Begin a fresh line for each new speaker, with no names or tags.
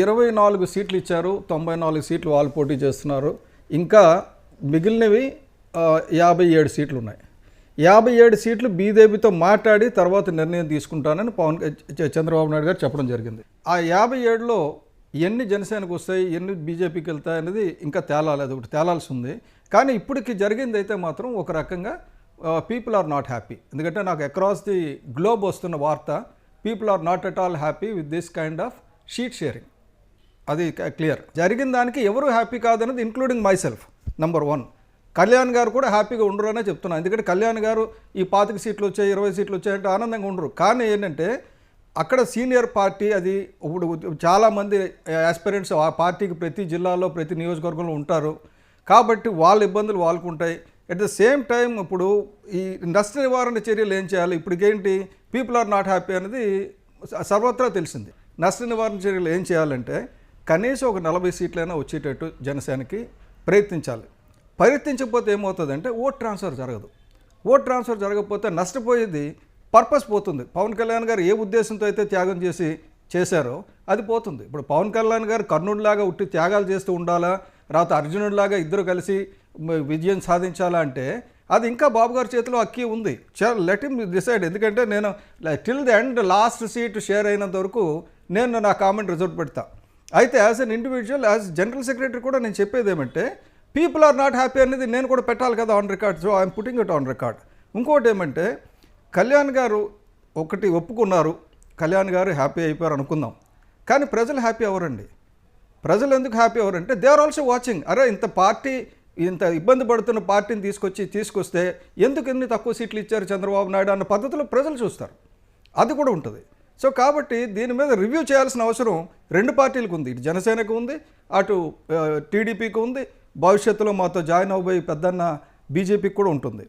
24 సీట్లు ఇచ్చారు, 94 సీట్లు వాళ్ళు పోటీ చేస్తున్నారు. ఇంకా మిగిలినవి 57 సీట్లు ఉన్నాయి. 57 సీట్లు బీజేపీతో మాట్లాడి తర్వాత నిర్ణయం తీసుకుంటానని చంద్రబాబు నాయుడు గారు చెప్పడం జరిగింది. ఆ 57లో ఎన్ని జనసేనకు వస్తాయి, ఎన్ని బీజేపీకి వెళ్తాయి అనేది ఇంకా తేలాలేదు, ఒకటి తేలాల్సి ఉంది. కానీ ఇప్పటికి జరిగింది అయితే మాత్రం ఒక రకంగా పీపుల్ ఆర్ నాట్ హ్యాపీ. ఎందుకంటే నాకు అక్రాస్ ది గ్లోబ్ వస్తున్న వార్త, people are not at all happy with this kind of seat sharing. అది క్లియర్. జరిగిన దానికి ఎవరు హ్యాపీ కాదన్నది including myself. Number 1, Kalyan garu కూడా హ్యాపీగా ఉండరు అనే చెప్తున్నాను. ఎందుకంటే కళ్యాణ్ గారు ఈ 25 సీట్లు వచ్చాయి, 20 సీట్లు వచ్చాయంటే ఆనందంగా ఉండరు. కానీ ఏంటంటే అక్కడ సీనియర్ పార్టీ, అది ఇప్పుడు చాలామంది ఆస్పిరెంట్స్ ఆ పార్టీకి ప్రతి జిల్లాలో ప్రతి నియోజకవర్గంలో ఉంటారు. కాబట్టి వాళ్ళ ఇబ్బందులు వాళ్ళకు ఉంటాయి. అట్ ద సేమ్ టైం ఇప్పుడు ఈ నష్ట నివారణ చర్యలు ఏం చేయాలి, ఇప్పటికేంటి పీపుల్ ఆర్ నాట్ హ్యాపీ అనేది సర్వత్రా తెలిసింది. నష్ట నివారణ చర్యలు ఏం చేయాలంటే కనీసం ఒక 40 సీట్లైనా వచ్చేటట్టు జనసేనకి ప్రయత్నించాలి. ప్రయత్నించకపోతే ఏమవుతుందంటే ఓట్ ట్రాన్స్ఫర్ జరగదు. ఓట్ ట్రాన్స్ఫర్ జరగకపోతే నష్టపోయేది పర్పస్ పోతుంది. పవన్ కళ్యాణ్ గారు ఏ ఉద్దేశంతో అయితే త్యాగం చేశారో అది పోతుంది. ఇప్పుడు పవన్ కళ్యాణ్ గారు కర్ణుడిలాగా ఉట్టి త్యాగాలు చేస్తూ ఉండాలా, తర్వాత అర్జునుడిలాగా ఇద్దరు కలిసి విజయం సాధించాలా అంటే అది ఇంకా బాబు గారి చేతిలో అక్కీ ఉంది. Let him decide. ఎందుకంటే నేను till the end last seat share అయినంత వరకు నేను నా కామెంట్ రిజర్వ్ పెడతా. అయితే as an individual, as general secretary కూడా నేను చెప్పేది ఏమంటే పీపుల్ ఆర్ నాట్ హ్యాపీ అనేది నేను కూడా పెట్టాలి కదా on record. So I'm putting it on record. ఇంకోటి ఏమంటే కళ్యాణ్ గారు ఒకటి ఒప్పుకున్నారు, కళ్యాణ్ గారు హ్యాపీ అయిపోయారు అనుకుందాం. కానీ ప్రజలు హ్యాపీ అవ్వరండి. ప్రజలు ఎందుకు హ్యాపీ అవ్వరంటే దే ఆర్ ఆల్సో వాచింగ్. అరే ఇంత ఇబ్బంది పడుతున్న పార్టీని తీసుకొస్తే ఎందుకు ఎన్ని తక్కువ సీట్లు ఇచ్చారు చంద్రబాబు నాయుడు అన్న పద్ధతిలో ప్రజలు చూస్తారు. అది కూడా ఉంటుంది. సో కాబట్టి దీని మీద రివ్యూ చేయాల్సిన అవసరం రెండు పార్టీలకు ఉంది. ఇటు జనసేనకు ఉంది, అటు టీడీపీకి ఉంది, భవిష్యత్తులో మాతో జాయిన్ అవ్వబోయే పెద్దన్న బీజేపీకి కూడా ఉంటుంది.